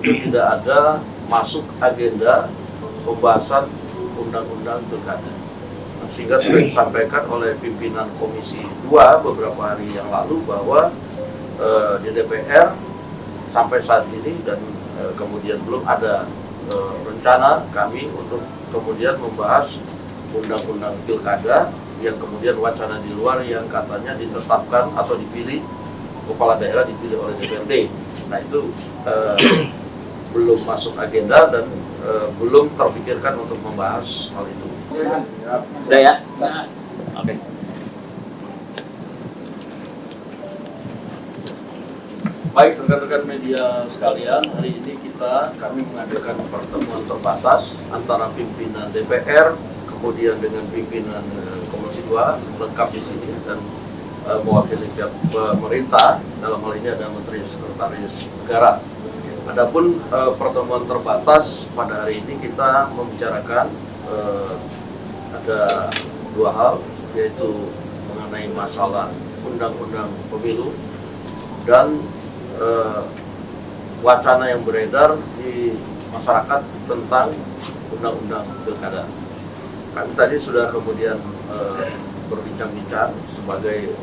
itu tidak ada masuk agenda pembahasan undang-undang pilkada. Sehingga sudah disampaikan oleh pimpinan Komisi 2 beberapa hari yang lalu bahwa di DPR sampai saat ini dan kemudian belum ada rencana kami untuk kemudian membahas undang-undang pilkada yang kemudian wacana di luar yang katanya ditetapkan atau dipilih kepala daerah dipilih oleh DPRD. Nah itu belum masuk agenda dan belum terpikirkan untuk membahas hal itu. Udah ya? Oke. Baik rekan-rekan media sekalian, hari ini kami mengadakan pertemuan terbatas antara pimpinan DPR kemudian dengan pimpinan Komisi 2 lengkap di sini dan mewakili pihak pemerintah, dalam hal ini ada Menteri Sekretaris Negara. Adapun pertemuan terbatas pada hari ini kita membicarakan ada dua hal, yaitu mengenai masalah undang-undang pemilu dan wacana yang beredar di masyarakat tentang undang-undang pilkada. Kami tadi sudah kemudian berbincang-bincang sebagai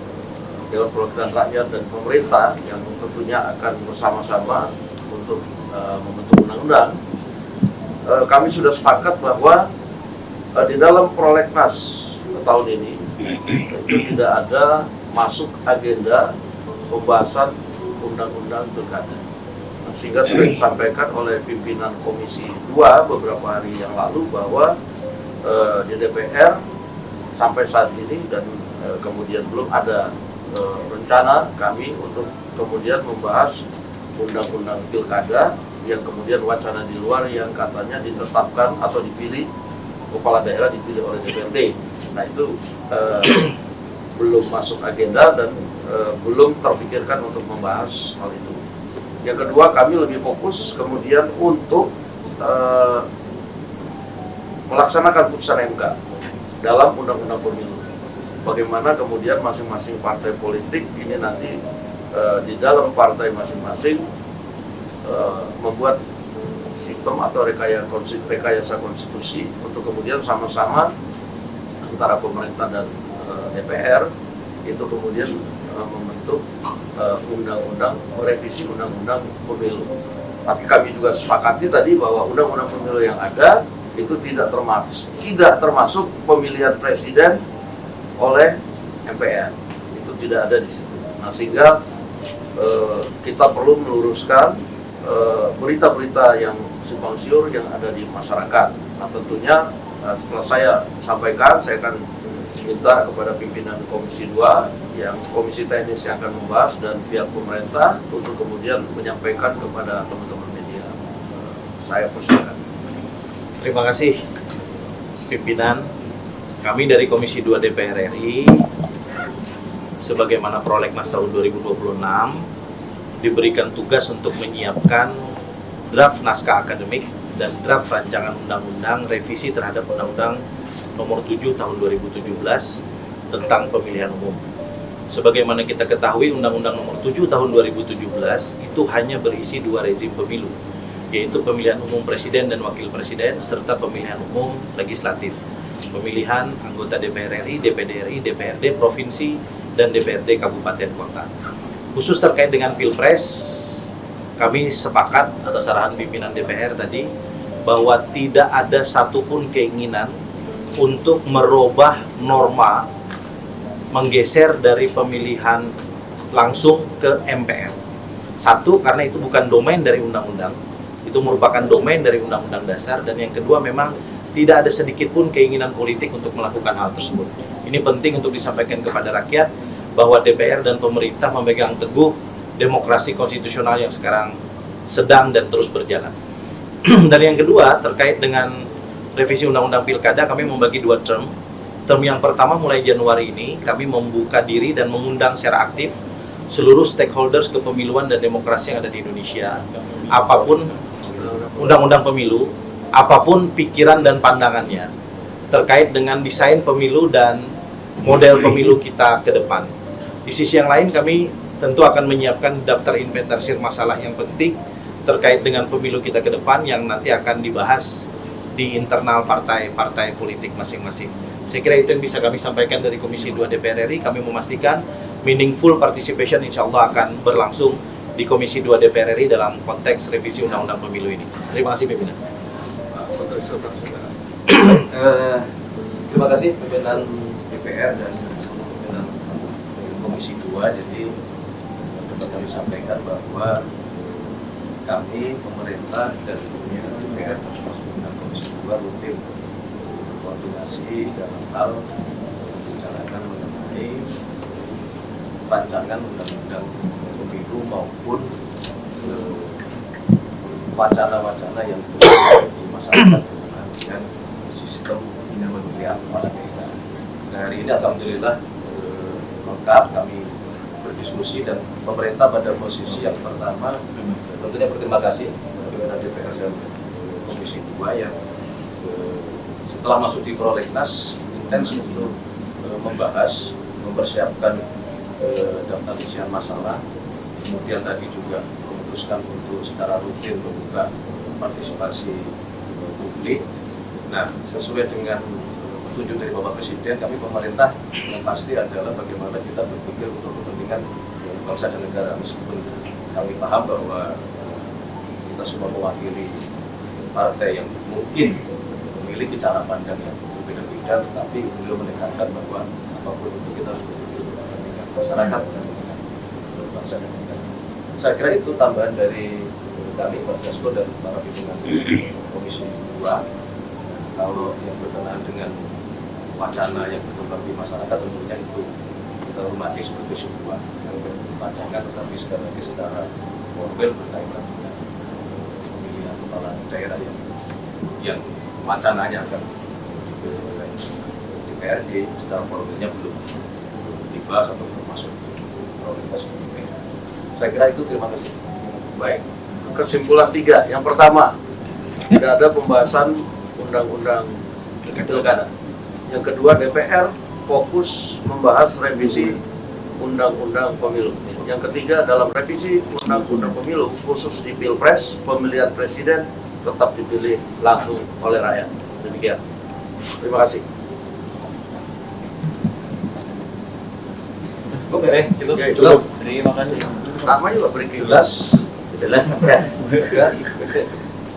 Dewan Perwakilan Rakyat dan pemerintah yang tentunya akan bersama-sama untuk membentuk undang-undang. Kami sudah sepakat bahwa di dalam prolegnas tahun ini itu tidak ada masuk agenda pembahasan undang-undang pilkada. Sehingga sudah disampaikan oleh pimpinan Komisi 2 beberapa hari yang lalu bahwa di DPR sampai saat ini dan kemudian belum ada rencana kami untuk kemudian membahas undang-undang pilkada yang kemudian wacana di luar yang katanya ditetapkan atau dipilih kepala daerah dipilih oleh DPRD. Nah itu belum masuk agenda dan belum terpikirkan untuk membahas hal itu. Yang kedua, kami lebih fokus kemudian untuk melaksanakan putusan MK dalam undang-undang pemilu. Bagaimana kemudian masing-masing partai politik ini nanti di dalam partai masing-masing membuat sistem atau rekayasa konstitusi untuk kemudian sama-sama antara pemerintah dan DPR itu kemudian membentuk undang-undang, merevisi undang-undang pemilu. Tapi kami juga sepakati tadi bahwa undang-undang pemilu yang ada itu tidak termasuk pemilihan presiden oleh MPR. Itu tidak ada di situ. Nah, sehingga kita perlu meluruskan berita-berita yang simpang siur yang ada di masyarakat. Nah, tentunya setelah saya sampaikan, saya akan minta kepada pimpinan Komisi 2 yang komisi teknis yang akan membahas dan pihak pemerintah untuk kemudian menyampaikan kepada teman-teman media. Saya persilakan. Terima kasih pimpinan. Kami dari Komisi 2 DPR RI sebagaimana prolegnas tahun 2026 diberikan tugas untuk menyiapkan draft naskah akademik dan draft rancangan undang-undang revisi terhadap Undang-Undang Nomor 7 Tahun 2017 tentang pemilihan umum. Sebagaimana kita ketahui, Undang-Undang Nomor 7 Tahun 2017 itu hanya berisi dua rezim pemilu, yaitu pemilihan umum presiden dan wakil presiden serta pemilihan umum legislatif, pemilihan anggota DPR RI, DPD RI, DPRD provinsi dan DPRD kabupaten kota. Khusus terkait dengan Pilpres, kami sepakat atas arahan pimpinan DPR tadi bahwa tidak ada satupun keinginan untuk merubah norma menggeser dari pemilihan langsung ke MPR. Satu, karena itu bukan domain dari undang-undang, itu merupakan domain dari undang-undang dasar. Dan yang kedua, memang tidak ada sedikit pun keinginan politik untuk melakukan hal tersebut. Ini penting untuk disampaikan kepada rakyat bahwa DPR dan pemerintah memegang teguh demokrasi konstitusional yang sekarang sedang dan terus berjalan. Dan yang kedua, terkait dengan revisi Undang-Undang Pilkada, kami membagi dua term. Term yang pertama, mulai Januari ini, kami membuka diri dan mengundang secara aktif seluruh stakeholders kepemiluan dan demokrasi yang ada di Indonesia. Apapun undang-undang pemilu, apapun pikiran dan pandangannya terkait dengan desain pemilu dan model pemilu kita ke depan. Di sisi yang lain, kami tentu akan menyiapkan daftar inventarisir masalah yang penting terkait dengan pemilu kita ke depan yang nanti akan dibahas di internal partai-partai politik masing-masing. Saya kira itu yang bisa kami sampaikan dari Komisi 2 DPR RI. Kami memastikan meaningful participation insya Allah akan berlangsung di Komisi 2 DPR RI dalam konteks revisi Undang-Undang Pemilu ini. Terima kasih pimpinan. Terima kasih pimpinan DPR dan pimpinan Komisi 2. Jadi dapat kami sampaikan bahwa kami pemerintah dan pimpinan DPR termasuk pimpinan Komisi 2 rutin berkoordinasi dalam hal membicarakan mengenai rancangan undang-undang pemilu maupun wacana-wacana yang di masyarakat berkenaan dengan sistem pemilihan kepala daerah. Nah, hari ini alhamdulillah lengkap kami berdiskusi dan pemerintah pada posisi yang pertama tentunya berterima kasih kepada DPR dan Komisi 2 yang setelah masuk di prolegnas intens untuk membahas, mempersiapkan daftar isian masalah, kemudian tadi juga memutuskan untuk secara rutin membuka partisipasi publik. Nah, sesuai dengan petunjuk dari Bapak Presiden, kami pemerintah yang pasti adalah bagaimana kita berpikir untuk kepentingan bangsa dan negara, meskipun kami paham bahwa kita semua mewakili partai yang mungkin memiliki cara pandang yang berbeda-beda, tetapi beliau menekankan bahwa apapun itu kita harus berpikir untuk kepentingan masyarakat dan kepentingan bangsa dan negara. Saya kira itu tambahan dari kami, Pak Dasko dan para pimpinan Komisi 2. Kalau yang berkenaan dengan wacana yang berkembang di masyarakat, tentunya itu kita hormati sebagai sebuah pandangan, tetapi sekali lagi secara formal berkaitan dengan pemilihan kepala daerah yang wacananya akan DPRD, secara formalnya belum dibahas atau belum masuk prioritas DPR. Saya kira itu, terima kasih. Baik, kesimpulan 3. Yang pertama, tidak ada pembahasan undang-undang pilkada. Yang kedua, DPR fokus membahas revisi undang-undang pemilu. Yang ketiga, dalam revisi undang-undang pemilu khusus di Pilpres, pemilihan presiden tetap dipilih langsung oleh rakyat. Demikian. Terima kasih. Oke, cukup. Ya, cukup. Terima kasih. Nama juga breaking. Jelas. Tegas.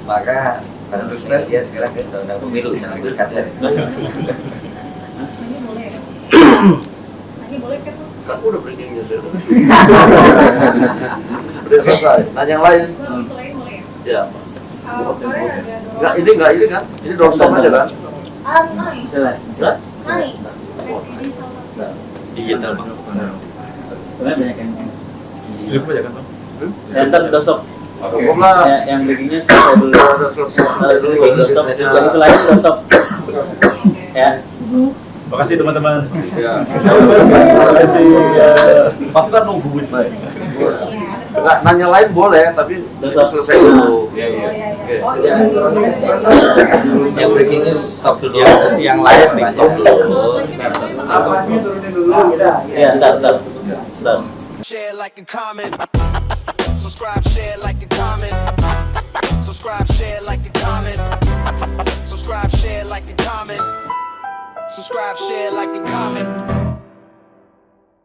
Maka teruskan dia sekarang ke undang-undang pemilu yang pilkada. Ini boleh ya? Ini boleh kan? Kamu udah breaking news ya? Udah selesai. Nah, yang lain? Selain boleh ya? Ya. Kemarin ada Enggak, ini kan? Ini doorstop aja kan? naik. Enggak? Naik. Digital Bang. Sebenarnya banyak yang Itu aja kan Bang? ntar udah stop. Cukup lah. Yang breakingnya stop dulu. Udah selesai dulu. Lagi selain udah stop. Ya. Makasih teman-teman. Ya. Pasti kan nungguin. Enggak, nanya lain boleh, tapi Udah selesai dulu. Iya. Oke. Oh iya. Yang breakingnya stop dulu. Yang lain di stop dulu. Ya, ntar. Share, like, and comment. Subscribe, share, like, and comment. Subscribe, share, like, and comment. Subscribe, share, like, and comment. Subscribe, share, like, and comment.